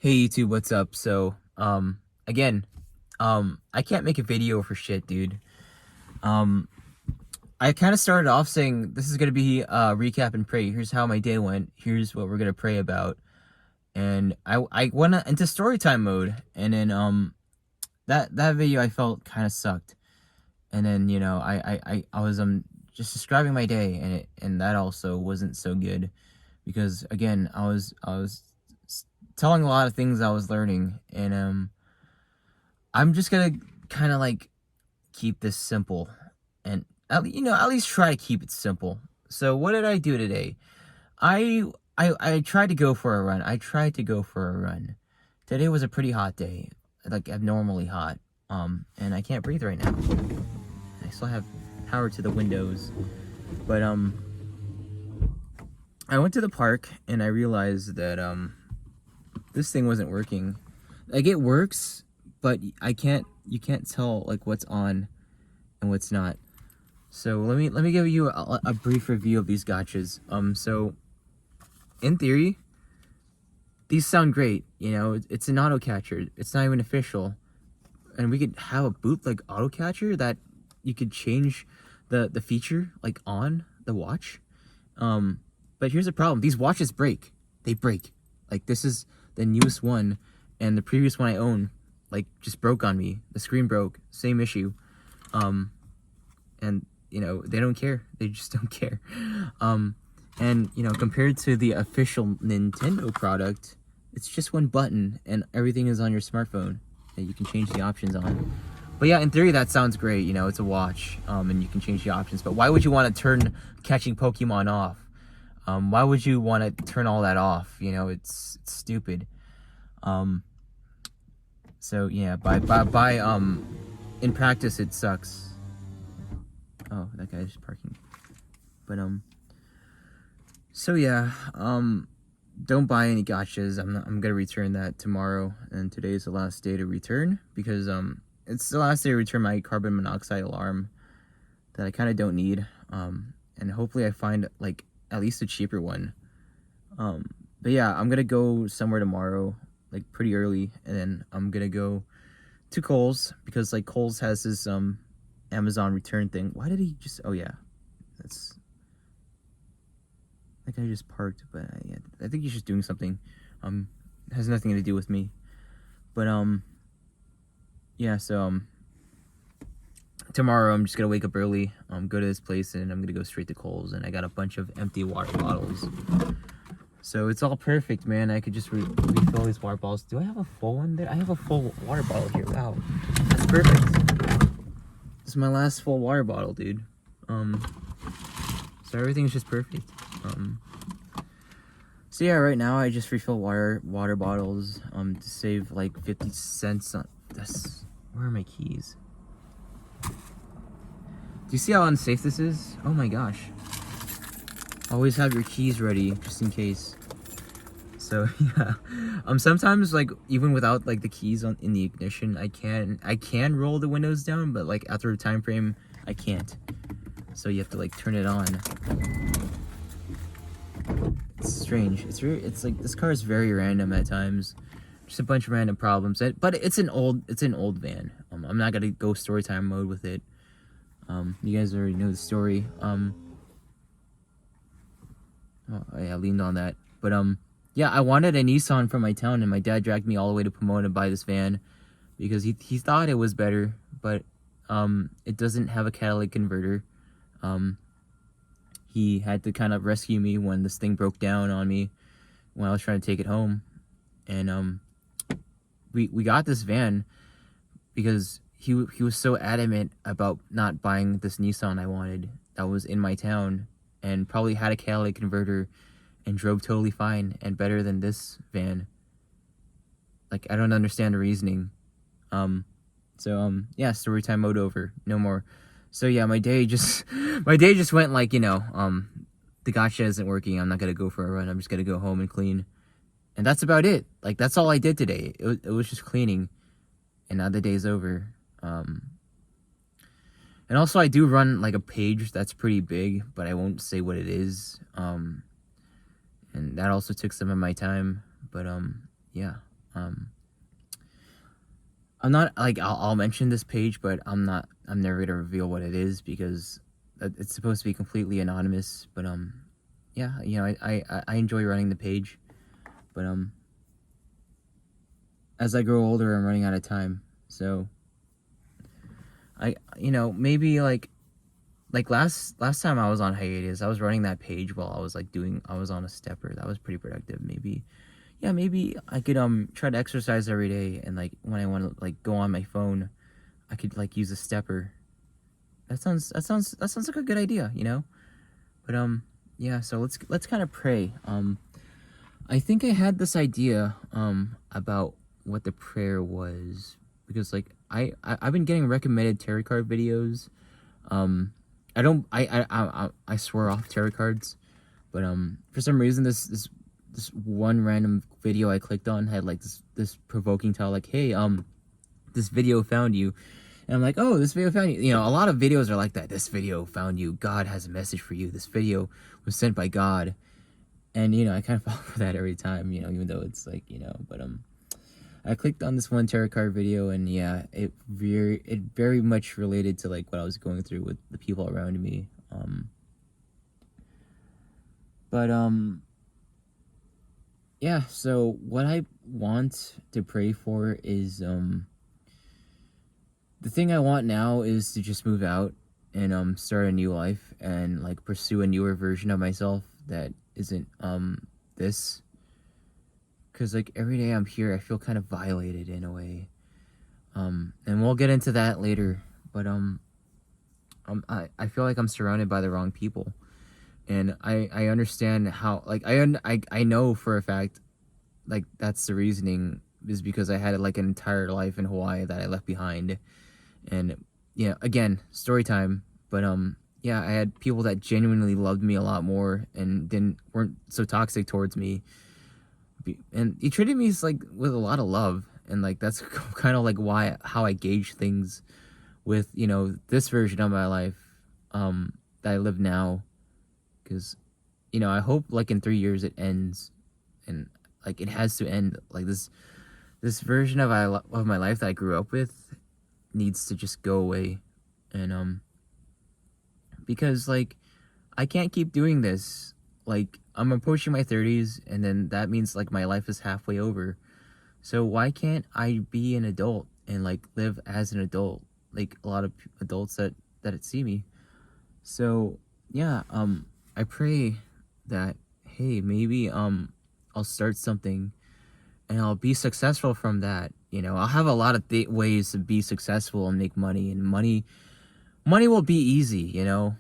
Hey YouTube, what's up? Again, I can't make a video for shit, dude. Um, I kind of started off saying this is gonna be a recap and pray. Here's how my day went. Here's what we're gonna pray about. And I went into story time mode, and then that video I felt kind of sucked. And then I was just describing my day, and that also wasn't so good because again I was telling a lot of things I was learning, and I'm just gonna kind of like keep this simple, and at least try to keep it simple. So what did I do today? I I tried to go for a run. Today was a pretty hot day, like abnormally hot. And I can't breathe right now. I still have power to the windows, but I went to the park and I realized that this thing wasn't working. Like, it works, but you can't tell like what's on and what's not. So let me give you a brief review of these gotchas. So in theory, these sound great. It's an auto catcher. It's not even official, and we could have a bootleg auto catcher that you could change the feature like on the watch. But here's the problem: these watches break. They break. Like, this is the newest one, and the previous one I own like just broke on me. The screen broke. Same issue. And they don't care. They just don't care. And compared to the official Nintendo product, it's just one button and everything is on your smartphone that you can change the options on. But yeah, in theory that sounds great. It's a watch, and you can change the options. But why would you want to turn catching Pokemon off? Why would you want to turn all that off? It's stupid. So yeah, in practice it sucks. Oh, that guy's parking. But so yeah, don't buy any gotchas. I'm gonna return that tomorrow, and today is the last day to return because it's the last day to return my carbon monoxide alarm that I kind of don't need. And hopefully I find like at least a cheaper one. But yeah, I'm gonna go somewhere tomorrow, like pretty early, and then I'm gonna go to Kohl's because like Kohl's has this Amazon return thing. Why did he just? Oh yeah, that's that guy just parked. But yeah, I think he's just doing something. It has nothing to do with me. But yeah. So tomorrow I'm just gonna wake up early. Go to this place, and I'm gonna go straight to Kohl's. And I got a bunch of empty water bottles. So it's all perfect, man. I could just refill these water bottles. Do I have a full one there? I have a full water bottle here. Wow, that's perfect. This is my last full water bottle, dude. So everything's just perfect. So yeah, right now I just refill water bottles to save like 50 cents on this. Where are my keys? Do you see how unsafe this is? Oh my gosh. Always have your keys ready just in case. So yeah, sometimes like even without like the keys in the ignition, I can roll the windows down, but like after a time frame I can't. So you have to like turn it on. It's strange. It's like this car is very random at times. Just a bunch of random problems. But it's an old van. I'm not gonna go story time mode with it. You guys already know the story. Oh, I leaned on that. But yeah, I wanted a Nissan from my town, and my dad dragged me all the way to Pomona to buy this van because he thought it was better, but it doesn't have a catalytic converter. He had to kind of rescue me when this thing broke down on me when I was trying to take it home. And we got this van because he was so adamant about not buying this Nissan I wanted that was in my town and probably had a catalytic converter and drove totally fine and better than this van. Like, I don't understand the reasoning. Yeah, story time mode over. No more. So yeah, my day just went like, the gotcha isn't working. I'm not gonna go for a run. I'm just gonna go home and clean. And that's about it. Like, that's all I did today. It was just cleaning. And now the day's over. And also I do run like a page that's pretty big, but I won't say what it is. And that also took some of my time. But yeah. I'm not like I'll mention this page, but I'm never gonna reveal what it is because it's supposed to be completely anonymous. But yeah, you know, I enjoy running the page, but as I grow older, I'm running out of time. So you know, maybe like last time I was on hiatus, I was running that page while I was like I was on a stepper. That was pretty productive. Maybe, yeah, maybe I could try to exercise every day, and like when I want to like go on my phone, I could like use a stepper. That sounds like a good idea, you know? But yeah, so let's kind of pray. I think I had this idea about what the prayer was because like I've been getting recommended tarot card videos. I don't I swear off tarot cards, but for some reason this one random video I clicked on had like this provoking title like, hey, this video found you. And I'm like, oh, this video found you. You know, a lot of videos are like that. This video found you. God has a message for you. This video was sent by God. And, you know, I kind of fall for that every time, you know, even though it's like, you know, but I clicked on this one tarot card video, and yeah, it very much related to like what I was going through with the people around me. But yeah, so what I want to pray for is the thing I want now is to just move out and start a new life and like pursue a newer version of myself that isn't this. Cause like every day I'm here, I feel kind of violated in a way. And we'll get into that later. But I feel like I'm surrounded by the wrong people, and I understand how like I know for a fact, like that's the reasoning is because I had like an entire life in Hawaii that I left behind, and yeah, again, story time. But yeah, I had people that genuinely loved me a lot more and weren't so toxic towards me, and he treated me like with a lot of love, and like that's kind of like how I gauge things with, you know, this version of my life that I live now, because you know I hope like in 3 years it ends, and like it has to end. Like this version of my life that I grew up with needs to just go away, and because like I can't keep doing this. Like I'm approaching my 30s, and then that means like my life is halfway over. So why can't I be an adult and like live as an adult, like a lot of adults that see me? So yeah, I pray that hey, maybe I'll start something and I'll be successful from that. You know, I'll have a lot of ways to be successful and make money, and money will be easy, you know.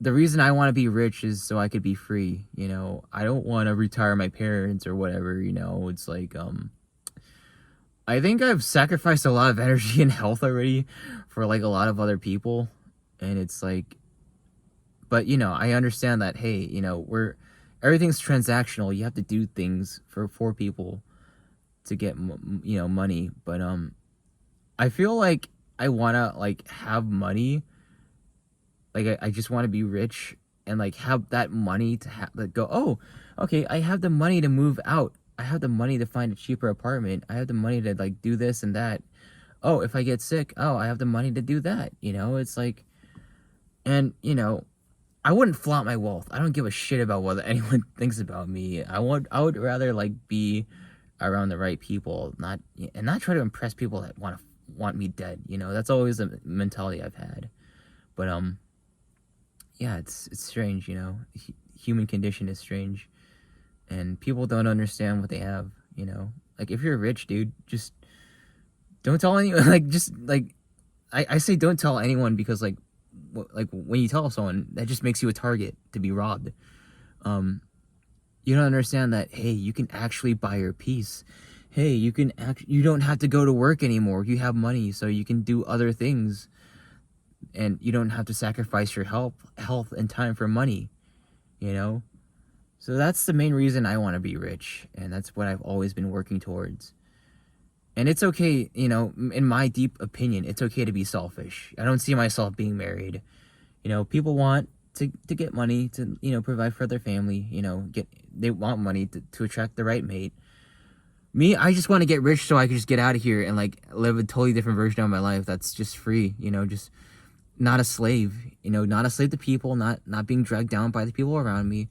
The reason I want to be rich is so I could be free, you know. I don't want to retire my parents or whatever, you know. It's like I think I've sacrificed a lot of energy and health already for like a lot of other people, and it's like, but you know, I understand that hey, you know, everything's transactional. You have to do things for people to get you know, money, but I feel like I want to like have money. Like I just want to be rich and like have that money to like go, oh, okay, I have the money to move out. I have the money to find a cheaper apartment. I have the money to like do this and that. Oh, if I get sick, oh, I have the money to do that. You know, it's like, and you know, I wouldn't flaunt my wealth. I don't give a shit about what anyone thinks about me. I would rather like be around the right people, not try to impress people that want me dead. You know, that's always the mentality I've had. But yeah, it's strange, you know. Human condition is strange, and people don't understand what they have, you know. Like if you're rich, dude, just don't tell anyone. Like just like I say don't tell anyone because like when you tell someone, that just makes you a target to be robbed. You don't understand that hey, you can actually buy your peace. Hey, you don't have to go to work anymore. You have money, so you can do other things. And you don't have to sacrifice your health and time for money, you know? So that's the main reason I want to be rich, and that's what I've always been working towards. And it's okay, you know, in my deep opinion, it's okay to be selfish. I don't see myself being married. You know, people want to get money to, you know, provide for their family, you know, they want money to attract the right mate. Me, I just want to get rich so I can just get out of here and like live a totally different version of my life that's just free, you know, just not a slave, you know, not a slave to people, not being dragged down by the people around me.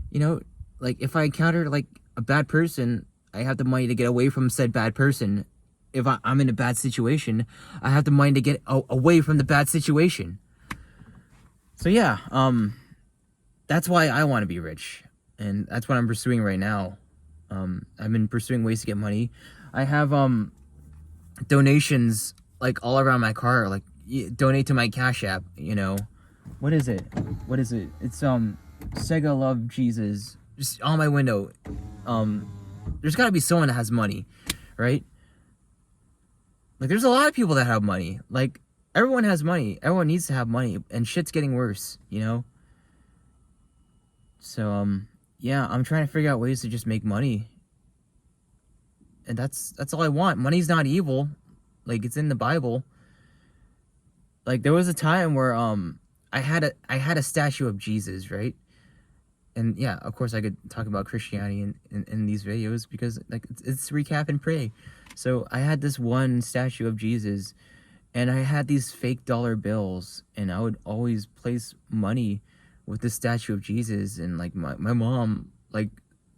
You know, like if I encounter like a bad person, I have the money to get away from said bad person. If I'm in a bad situation, I have the money to get away from the bad situation. So yeah, that's why I want to be rich, and that's what I'm pursuing right now. I've been pursuing ways to get money. I have donations like all around my car. Like donate to my Cash App. You know, what is it? What is it? It's Sega Love Jesus. Just on my window. There's got to be someone that has money, right? Like there's a lot of people that have money. Like everyone has money. Everyone needs to have money, and shit's getting worse. You know. So yeah, I'm trying to figure out ways to just make money. And that's all I want. Money's not evil. Like it's in the Bible. Like there was a time where I had a statue of Jesus, right? And yeah, of course I could talk about Christianity in these videos because like it's recap and pray. So I had this one statue of Jesus, and I had these fake dollar bills, and I would always place money with the statue of Jesus, and like my mom like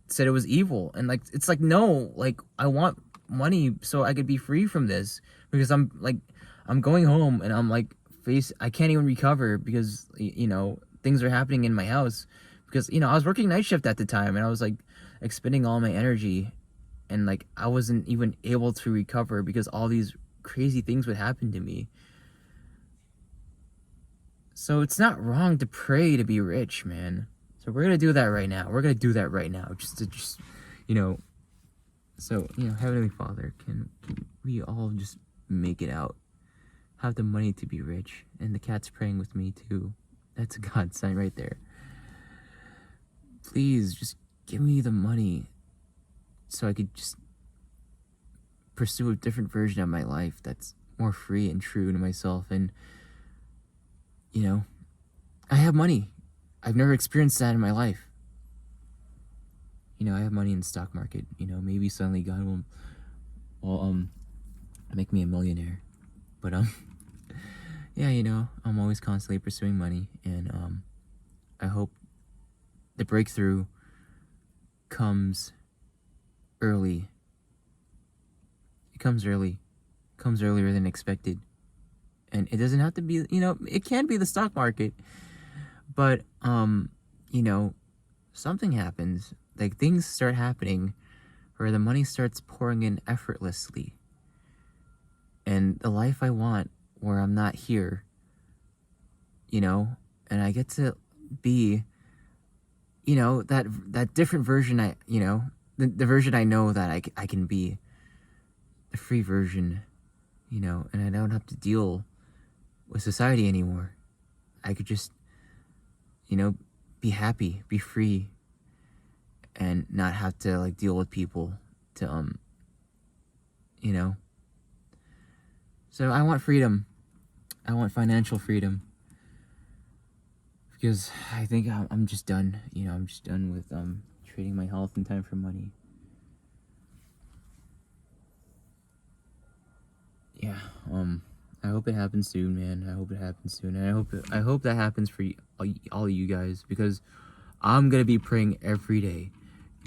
said it was evil, and like it's like no, like I want money so I could be free from this, because I'm going home and I'm like I can't even recover because you know things are happening in my house, because you know I was working night shift at the time, and I was like expending all my energy, and like I wasn't even able to recover because all these crazy things would happen to me. So it's not wrong to pray to be rich, man. So we're gonna do that right now. We're gonna do that right now, just you know. So you know, Heavenly Father, can we all just make it out? Have the money to be rich, and the cat's praying with me too. That's a God sign right there. Please just give me the money so I could just pursue a different version of my life that's more free and true to myself. And you know, I have money. I've never experienced that in my life. You know, I have money in the stock market. You know, maybe suddenly God will make me a millionaire. But yeah, you know, I'm always constantly pursuing money, and I hope the breakthrough comes early. It comes early. It comes earlier than expected. And it doesn't have to be, you know, it can be the stock market, but you know, something happens, like things start happening where the money starts pouring in effortlessly, and the life I want, where I'm not here, you know, and I get to be, you know, that different version, you know, the version I know that I can be, the free version, you know, and I don't have to deal with society anymore. I could just, you know, be happy, be free, and not have to like deal with people to you know. So I want freedom. I want financial freedom, because I think I'm just done. You know, I'm just done with trading my health and time for money. Yeah, I hope it happens soon, man. I hope it happens soon, and I hope that happens for all of you guys, because I'm gonna be praying every day,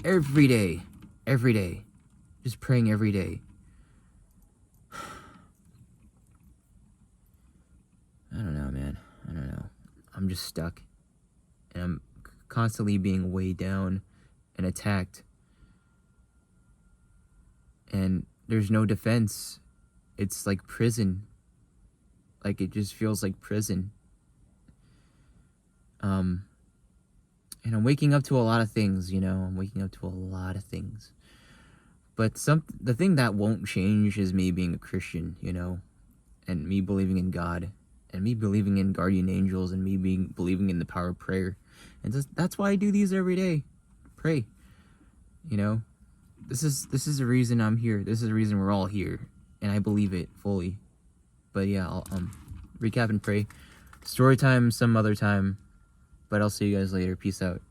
every day, every day, just praying every day. I don't know, man. I don't know. I'm just stuck, and I'm constantly being weighed down and attacked, and there's no defense. It's like prison. Like it just feels like prison. And I'm waking up to a lot of things, you know. I'm waking up to a lot of things. But the thing that won't change is me being a Christian, you know, and me believing in God, and me believing in guardian angels, and me believing in the power of prayer. And that's why I do these every day. Pray. You know, this is the reason I'm here. This is the reason we're all here, and I believe it fully. But yeah, I'll recap and pray. Story time some other time, but I'll see you guys later. Peace out.